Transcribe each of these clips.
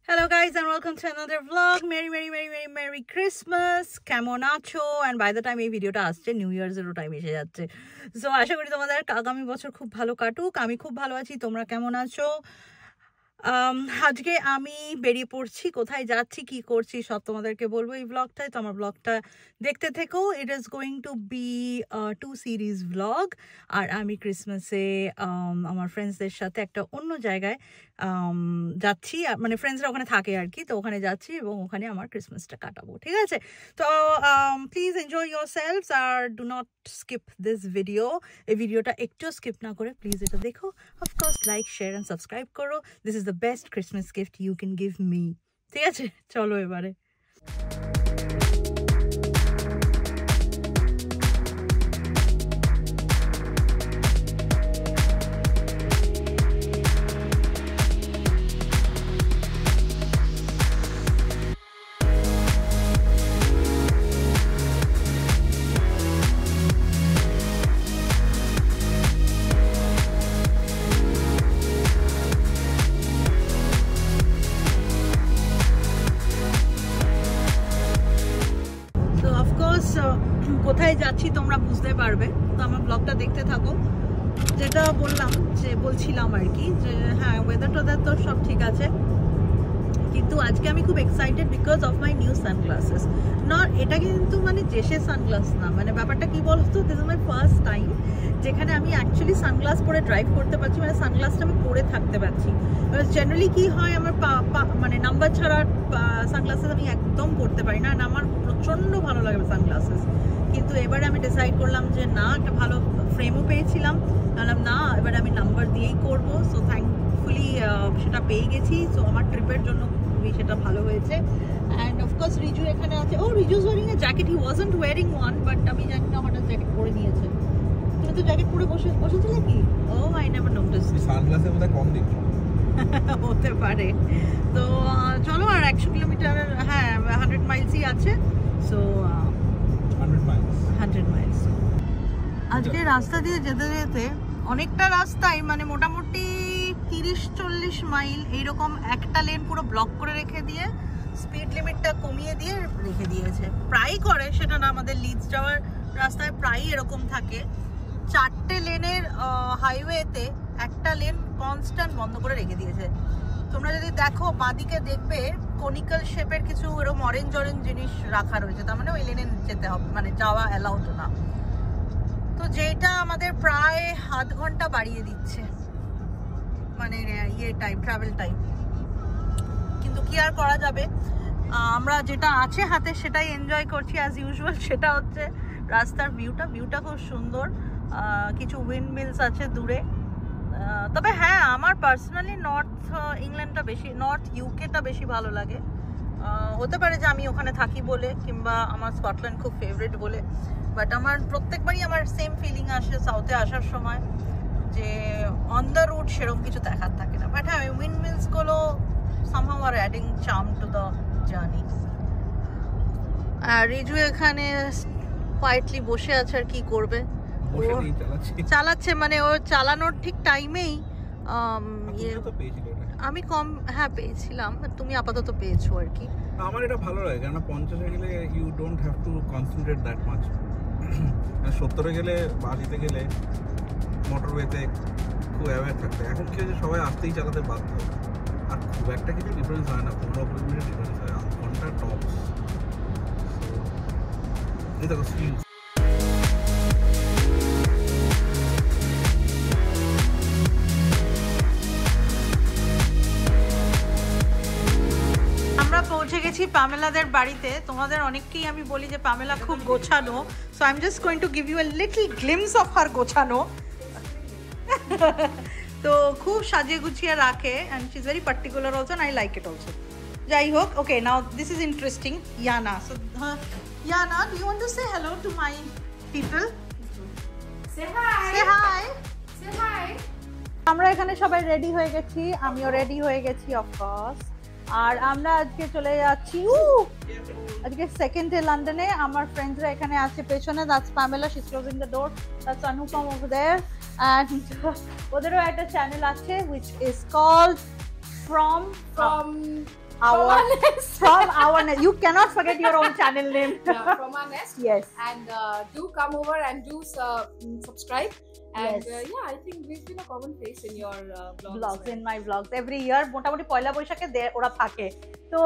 Hello guys and welcome to another vlog. Merry Christmas. কেমন আছো? And by the time এই ভিডিওটা আসছে নিউ ইয়ার্স এর টাইম এসে যাচ্ছে। সো আশা করি তোমাদের আগামী বছর খুব ভালো কাটুক। আমি খুব ভালো আছি, তোমরা কেমন আছো? আজকে আমি বেরিয়ে পড়ছি, কোথায় যাচ্ছি কি করছি সব তোমাদেরকে বলবো এই ব্লগটায়। তো আমার ব্লগটা দেখতে থেকো। It is going to be 2 series blog. আর আমি ক্রিসমাসে আমার ফ্রেন্ডসদের সাথে একটা অন্য জায়গায় যাচ্ছি, মানে ফ্রেন্ডসরা ওখানে থাকে আর কি, তো ওখানে যাচ্ছি এবং ওখানে আমার ক্রিসমাসটা কাটাবো, ঠিক আছে? তো প্লিজ এনজয় ইয়োর সেলভস আর do not skip this video. এই ভিডিওটা একটু স্কিপ না করে প্লিজ এটা দেখো। Of course like share and subscribe করো। This is the best Christmas gift you can give me, ঠিক আছে? চলো এবারে। কোথায় যাচ্ছি তোমরা বুঝতে পারবে, তো আমার ব্লগটা দেখতে থাকো। যেটা বলছিলাম আর কি, যে হ্যাঁ ওয়েদার টোয়েদার তো সব ঠিক আছে, কিন্তু আজকে আমি খুব excited because of my new sunglasses. Not এটা কিন্তু মানে জেসে সানগ্লাস না, মানে ব্যাপারটা কি বলতো, this is my first time যেখানে আমি অ্যাকচুয়ালি সানগ্লাস পরে ড্রাইভ করতে পারছি, মানে সানগ্লাসটা আমি পরে থাকতে পারছি। জেনারেলি কি হয়, আমার মানে নাম্বার ছাড়া সানগ্লাসেস আমি একদম পরতে পারি না, আমার প্রচণ্ড ভালো লাগে সানগ্লাসেস। কিন্তু এবারে আমি ডিসাইড করলাম যে না, একটা ভালো ফ্রেমও পেয়েছিলাম, বললাম না এবারে আমি নাম্বার দিয়েই করবো। সো থ্যাঙ্কফুলি সেটা পেয়ে গেছি। সো আমার ট্রিপের জন্য খুবই সেটা ভালো হয়েছে। অ্যান্ড অফকোর্স রিজু এখানে আছে। ও Riju is wearing a jacket, he wasn't wearing one, but আমি জানি না হঠাৎ জ্যাকেট পরে নিয়েছে। তুমি তো জ্যাকেট পরে বসেছিলে কি? ও আই নেভার নোটিস। সানগ্লাসে বোধহয় কম দেখি। হতে পারে। তো চলো, আর 100 কিলোমিটার, হ্যাঁ 100 মাইলসই আছে। So 100 Miles. আজকে রাস্তা দিয়ে যেতে যেতে অনেকটা রাস্তায়, মানে মোটামুটি 30-40 মাইল এইরকম একটা লেন পুরো ব্লক করে রেখে দিয়ে স্পিড লিমিটটা কমিয়ে দিয়ে রেখে দিয়েছে। প্রায় করে সেটা না, আমাদের লিডস যাওয়ার রাস্তায় প্রায়ই এরকম থাকে। 4টে লেনের হাইওয়েতে একটা লেন কনস্ট্যান্ট বন্ধ করে রেখে দিয়েছে। তোমরা যদি দেখো বাঁদিকে দেখবে কনিক্যাল শেপের কিছু এরকম অরেঞ্জ জিনিস রাখা রয়েছে, তার মানে ওই লেনে যেতে হবে, মানে যাওয়া অ্যালাউড না। তো যেটা আমাদের প্রায় আধ ঘন্টা বাড়িয়ে দিচ্ছে, মানে ট্রাভেল টাইম। কিন্তু কি আর করা যাবে, আমরা যেটা আছে হাতে সেটাই এনজয় করছি অ্যাজ ইউজুয়াল। সেটা হচ্ছে রাস্তার ভিউটা খুব সুন্দর। কিছু উইন্ড মিলস আছে দূরে। তবে হ্যাঁ, আমার পার্সোনালি নর্থ ইংল্যান্ডটা বেশি, নর্থ ইউকেটা বেশি ভালো লাগে। হতে পারে যে আমি ওখানে থাকি বলে, কিংবা আমার স্কটল্যান্ড খুব ফেভারিট বলে, বাট আমার প্রত্যেকবারই আমার সেম ফিলিং আসে সাউথে আসার সময়, যে অন দ্য রুট সেরকম কিছু দেখার থাকে না। বাট হ্যাঁ, উইন্ড মিলসগুলো somehow are adding charm to the journey. আর রিজু এখানে কোয়াইটলি বসে আছে, আর কি করবে, চালাচ্ছে, মানে ও চালানোর ঠিক টাইমেই আমি কম পেয়েছিলাম, তুমি আপাতত পেয়েছো আর কি। আমার এটা ভালো লাগে, কারণ 50-এ গেলে you don't have to concentrate that much. 70-এ গেলে বা 80-তে গেলে মোটরওয়েতে খুব অ্যাওয়্যার থাকতে। এখন কি হয়েছে, সবাই আসতেই চালাতে বাধ্য, আর খুব একটা কিছু ডিফারেন্স হয় না, 15-20 মিনিট ডিফারেন্স হয়, আধ ঘন্টা টপস। এই দেখো স্পিড। পৌঁছে গেছি পামেলাদের বাড়িতে। তোমাদের অনেককেই আমি বলি যে পামেলা খুব গোছানো, so I am just going to give you a little glimpse of her গোছানো। তো খুব সাজিয়ে গুছিয়ে রাখে, and she is very particular also, and I like it also. যাই হোক, okay, now this is interesting. Yana, so Yana, do you want to say hello to my people? Say hi. Say hi. Say hi. আমরা এখানে সবাই ready হয়ে গেছি, আমিও ready হয়ে গেছি অফকোর্স। আর আমরা আজকে চলে যাচ্ছি আজকে সেকেন্ডে লন্ডনে। আমার ফ্রেন্ডসরা এখানে আছে পেছনে, that's Pamela, she is closing the door, that's Anupam over there, and ওদেরও একটা চ্যানেল আছে which is called from from our nest. You cannot forget your own channel name. Yeah, from our nest. Yes. And do come over and do subscribe. And Yes. yeah, I think we've been a common face in your vlogs. Vlogs, in my vlogs every year মোটামুটি পয়লা বৈশাখে ওরা থাকে তো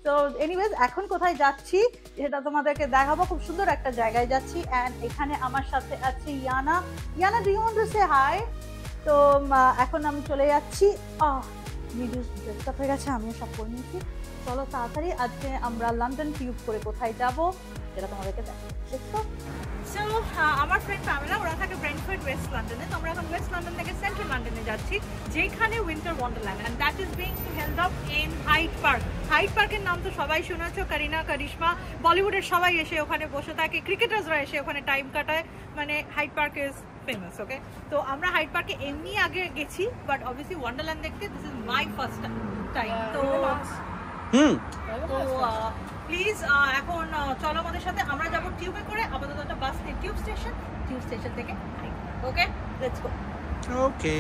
তো anyways এখন কোথায় যাচ্ছি সেটা তোমাদেরকে দেখাবো। খুব সুন্দর একটা জায়গায় যাচ্ছি এন্ড এখানে আমার সাথে আছে Yana. Yana, do you want to say hi? তো এখন আমি চলে যাচ্ছি। ভিডিও ডেস্কটপ হয়ে গেছে, আমিও সব করে নিয়েছি। চলো তাড়াতাড়ি আজকে আমরা লন্ডন টিউব করে কোথায় যাব যেটা তোমাদেরকে দেখাবো। সো আমার ফ্রেন্ড পামেলা ওরা থাকে ব্রেন্টফোর্ড ওয়েস্ট লন্ডনে। তো আমরা এখন ওয়েস্ট লন্ডন থেকে সেন্ট্রাল লন্ডনে যাচ্ছি যেখানে winter wonderland and that is being held up in Hyde Park. Hyde পার্কের নাম তো সবাই শুনেছো, করিনা, করিশ্মা, বলিউডের সবাই এসে ওখানে বসে থাকে, ক্রিকেটার্সরা এসে ওখানে টাইম কাটায়, মানে হাইড পার্ক ইজ ফেমাস। ওকে, তো আমরা হাইড পার্কে এমনি আগে গেছি বাট অবভিয়াসলি ওয়ান্ডারল্যান্ড দেখতে this is my first time. তো প্লিজ এখন চলো আমাদের সাথে, আমরা যাবো টিউবে করে, আপাতত একটা বাস নিয়ে টিউব স্টেশন থেকে। ওকে, লেটস গো। ওকে,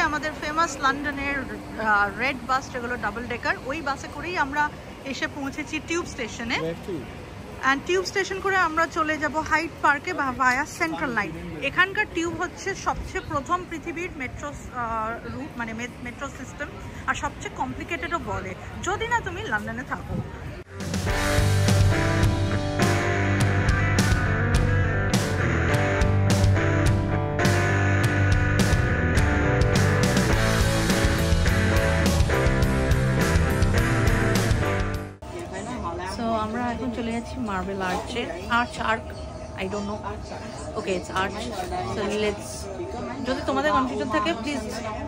আমাদের ফেমাস লন্ডনের রেড বাস, যেগুলো ডাবল ডেকার, ওই বাসে করেই আমরা এসে পৌঁছেছি টিউব স্টেশনে। অ্যান্ড টিউব স্টেশন করে আমরা চলে যাব হাইড পার্কে বা ভায়া সেন্ট্রাল লাইন। এখানকার টিউব হচ্ছে সবচেয়ে প্রথম পৃথিবীর মেট্রো রুট, মানে মেট্রো সিস্টেম, আর সবচেয়ে কমপ্লিকেটেডও বলে যদি না তুমি লন্ডনে থাকো। আমরা এখন চলে যাচ্ছি মার্বেল আর্চে, arc I don't know, okay it's arch. So let's, যদি তোমাদের কনফিউশন থাকে প্লিজ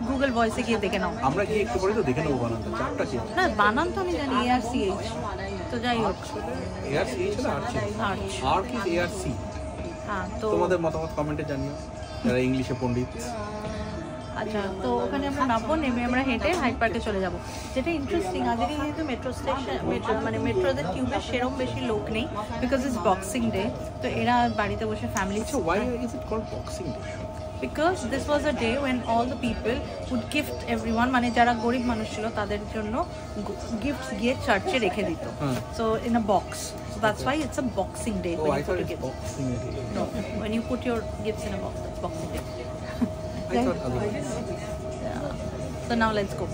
গুগল ভয়েসে গিয়ে দেখে নাও। আমরা কি একটু পরে তো দেখে নেবো বানানটা, চারটা কি না বানান তো আমি জানি, ARCH, তো যাই হোক ARCH না আর্চ, আর্ক ইজ ARC। হ্যাঁ, তো তোমাদের মতামত কমেন্টে জানিও যারা ইংলিশে পণ্ডিত। আচ্ছা, তো ওখানে আমরা নামবো, নেমে আমরা হেঁটে হাইড পার্কে চলে যাব। যেটা ইন্টারেস্টিং, আজকে কিন্তু মেট্রো স্টেশন, মানে মেট্রোদের টিউবে সেরকম বেশি লোক নেই বিকজ ইটস বক্সিং ডে। তো এরা বাড়িতে বসে family, why is it called boxing day? Because this was a day when all the people would gift everyone, মানে যারা গরিব মানুষ ছিল তাদের জন্য গিফটস গিয়ে চার্চে রেখে দিত। So in a box, so that's why it's a boxing day. Oh, I thought it's boxing day. No, when you put your gifts in a box, that's boxing day. I thought otherwise. Yeah. So now let's go.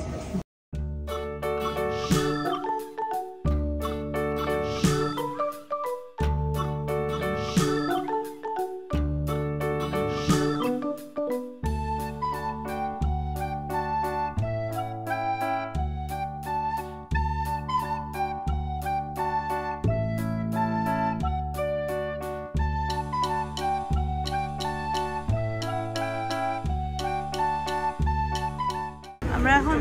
আমরা এখন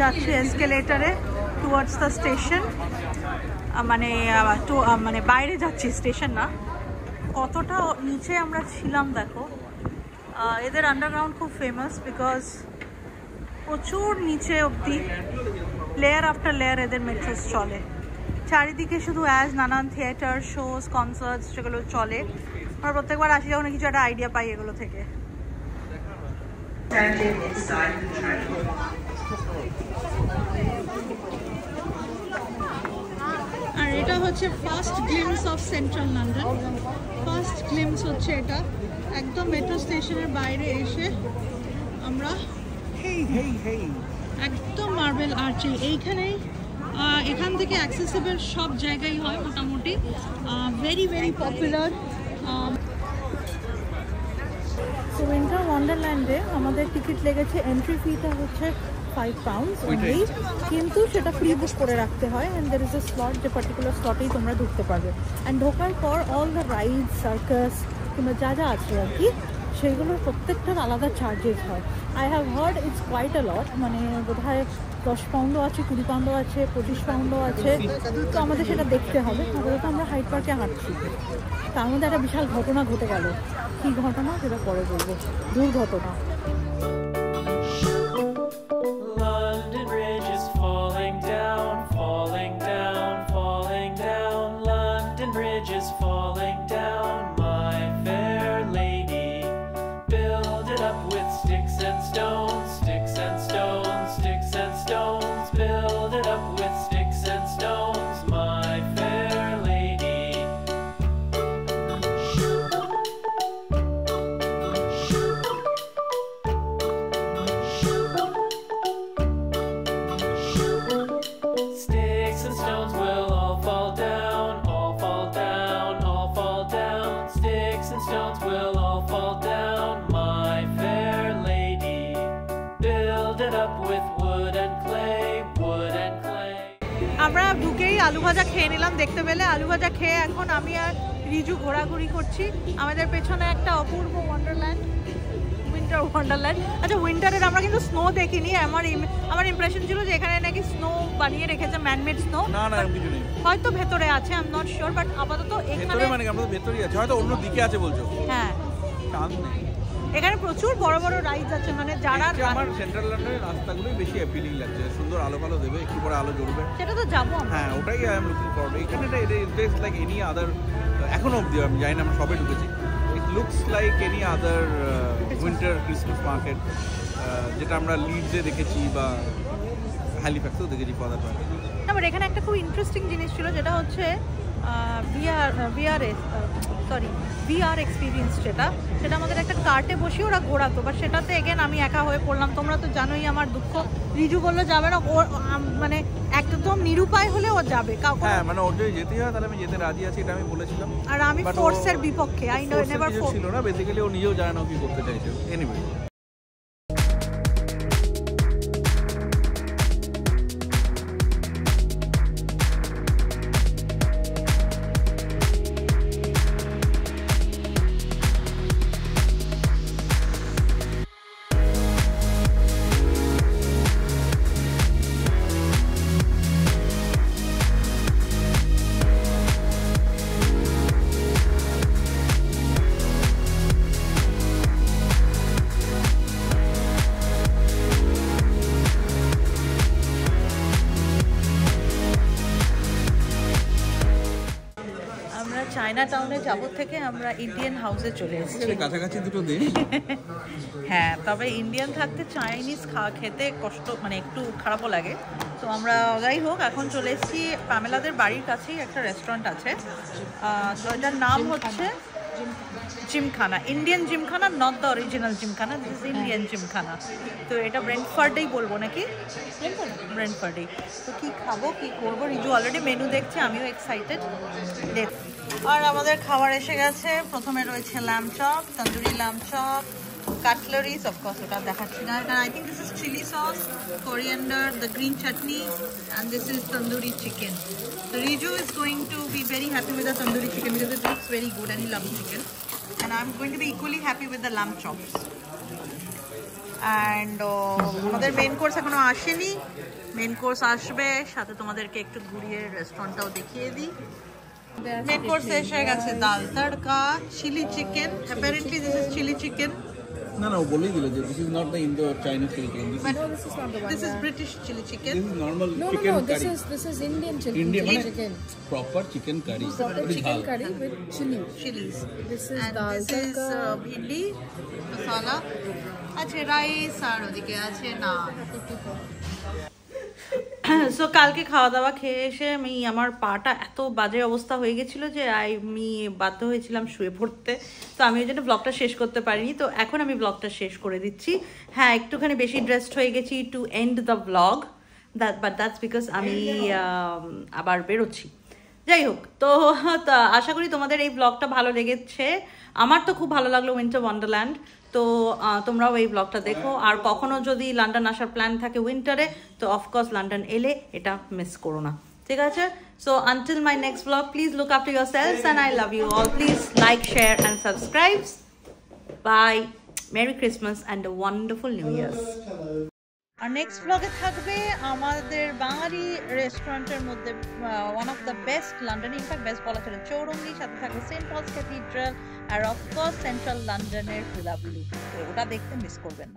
যাচ্ছি এসকেলেটারে towards the station, মানে বাইরে যাচ্ছি, station না। কতটা নিচে আমরা ছিলাম দেখো। এদের আন্ডারগ্রাউন্ড খুব ফেমাস বিকজ প্রচুর নিচে অবধি লেয়ার আফটার লেয়ার এদের মেট্রোস চলে। চারিদিকে শুধু নানান থিয়েটার, শোজ, কনসার্টস সেগুলো চলে। আমরা প্রত্যেকবার আসি যখন কিছু একটা আইডিয়া পাই এগুলো থেকে। আর এটা হচ্ছে first glimpse of central London. First glimpse হচ্ছে এটা, একদম মেট্রো স্টেশনের বাইরে এসে আমরা একদম মার্বেল আর্চে, এইখানেই এখান থেকে অ্যাক্সেসিবল সব জায়গায় হয় মোটামুটি। Very very popular. তো উইন্টার ওয়ান্ডারল্যান্ডে আমাদের টিকিট লেগেছে, এন্ট্রি ফিটা হচ্ছে £5 অনলি, কিন্তু সেটা প্রি বুক করে রাখতে হয়। And there is a slot, যে পার্টিকুলার স্লটেই তোমরা ঢুকতে পারবে। অ্যান্ড ঢোকার পর অল দ্য রাইড, সার্কাস কিংবা যা যা আছে আর কি, সেগুলোর প্রত্যেকটার আলাদা চার্জেস হয়। I have heard it's quite a lot, মানে বোধ হয় £10 আছে, £20 আছে, £25 আছে। তো আমাদের সেটা দেখতে হবে। আপাতত আমরা হাইড পার্কে হাঁটছি, তার মধ্যে একটা বিশাল ঘটনা ঘটে গেল। কী ঘটনা সেটা পরে বলবো, দুর্ঘটনা। London Bridge is falling down. আমরা ঢুকেই আলু ভাজা খেয়ে নিলাম, দেখতে পেলে আলু ভাজা খেয়ে এখন আমি আর রিজু ঘোরাঘুরি করছি। আমাদের পেছনে একটা অপূর্ব ওয়ান্ডারল্যান্ড, উইন্টার ওয়ান্ডারল্যান্ড। আচ্ছা, উইন্টারের আমরা কিন্তু স্নো দেখিনি। আমার ইমপ্রেশন ছিল যে এখানে নাকি স্নো বানিয়ে রেখেছে, ম্যানমেড স্নো। না না, কিছু নেই, হয়তো ভেতরে আছে, I am not sure, but আপাতত এখানে মানে আমাদের ভেতরেই আছে, হয়তো অন্য দিকে আছে বলছো। হ্যাঁ, চান্স নেই। এখানে প্রচুর বড় বড় রাইডস আছে, মানে যারা আমার সেন্ট্রাল লন্ডনের রাস্তাগুলোই বেশি অ্যাপিলিং লাগছে, সুন্দর আলো ফালো দেবে, একটু পরে আলো জ্বলবে, সেটা তো যাবো। হ্যাঁ ওটাই আই এম লুকিং ফর। এখানে ইট লাইক এনি আদার, এখনো অবধি আমি জানি না, আমরা সবে ঢুকেছি, it looks like any other winter Christmas market, যেটা আমরা লিডসে দেখেছি বা হ্যালিফ্যাক্সেও দেখেছি ফাদার মার্কেট। না, বাট এখানে একটা খুব ইন্টারেস্টিং জিনিস ছিল, যেটা হচ্ছে VR এক্সপিরিয়েন্স, সেটা আমাদের একটা কার্টে বসে ওরা ঘোরাতো, বাট সেটাতে এগেন আমি একা হয়ে পড়লাম। তোমরা তো জানোই আমার দুঃখ। রিজু বললো যাবে না, ওর মানে একদম নিরুপায় হলে ও যাবে। হ্যাঁ, মানে ওর যদি যেতে হয় তাহলে আমি যেতে রাজি আছি, এটা আমি বলেছিলাম। আর আমি ফোর্সের বিপক্ষে, আই নেভার ফোর্স ছিল না, বেসিক্যালি ও নিজেও জানে না কি করতে চাইছে। এনিওয়ে, চায়না টাউনে যাবো থেকে আমরা ইন্ডিয়ান হাউসে চলে এসেছি। কাছাকাছি দুটো দেশ। হ্যাঁ, তবে ইন্ডিয়ান থাকতে চাইনিজ খেতে কষ্ট, মানে একটু খারাপও লাগে। তো আমরা যাই হোক এখন চলে এসেছি পামেলাদের বাড়ির কাছেই একটা রেস্টুরেন্ট আছে, তো এটার নাম হচ্ছে Gymkhana, Indian Gymkhana, not the original Gymkhana, this is Indian Gymkhana. তো এটা ব্রেন্টফোর্ডেই বলবো নাকি, ব্রেন্টফোর্ডেই। তো কি খাবো কি করবো, রিজু অলরেডি মেনু দেখছে, আমিও এক্সাইটেড। দেখ, আর আমাদের খাবার এসে গেছে। প্রথমে রয়েছে lamb chop, tandoori lamb chop, cutleries, of course ওটা দেখাচ্ছি না, কারণ I think this is chilli sauce, coriander, the green chutney, and this is tandoori chicken. So Riju is going to be very happy with the tandoori chicken because it looks very good and he loves chicken. And I'm going to be equally happy with the lamb chops. And আমাদের main course এখনো আসেনি, main course আসবে, সাথে তোমাদেরকে একটু ঘুরিয়ে রেস্টুরেন্টটাও দেখিয়ে দিই। মেন কোর্স এসে গেছে, dal tadka, chilli chicken, apparently this is chilli chicken. না না, ও বলেই দিল যে this is not the Indo Chinese chilli chicken, this is not the one. This is British chili chicken. This is normal No, chicken this curry. is Indian chili. Indian chili মানে chicken. Proper chicken curry, Proper chicken curry with chili. Chilies. This is And dal this is tadka. bhindi masala. আছে rice আর ওদিকে আছে নান। So কালকে খাওয়া দাওয়া খেয়ে এসে আমার পাটা এত বাজে অবস্থা হয়ে গেছিলো যে আমি বাধ্য হয়েছিলাম শুয়ে পড়তে, তো আমি ওই জন্য ব্লগটা শেষ করতে পারিনি। তো এখন আমি ব্লগটা শেষ করে দিচ্ছি। হ্যাঁ, একটুখানি বেশি ড্রেসড হয়ে গেছি to end the blog, but that's because আমি আবার বেরোচ্ছি। যাই হোক, তো আশা করি তোমাদের এই ব্লগটা ভালো লেগেছে। আমার তো খুব ভালো লাগলো উইন্টার ওয়ান্ডারল্যান্ড। তো তোমরাও এই ব্লগটা দেখো, আর কখনো যদি লন্ডন আসার প্ল্যান থাকে উইন্টারে, তো অফকোর্স লন্ডন এলে এটা মিস করো না, ঠিক আছে? So until my next blog, please look after yourselves and I love you all. Please like, share and subscribe. Bye. Merry Christmas and a wonderful New Year's. আর next ব্লগে থাকবে আমাদের বাঙালি রেস্টুরেন্টের মধ্যে ওয়ান অফ দ্য বেস্ট লন্ডনে, in fact best বলা চলে, চৌরঙ্গি, সাথে থাকবে সেন্ট পলস ক্যাথিড্রাল, আর অফকোর্স সেন্ট্রাল লন্ডনের হুলাবুলু। ওটা দেখতে মিস করবেন না।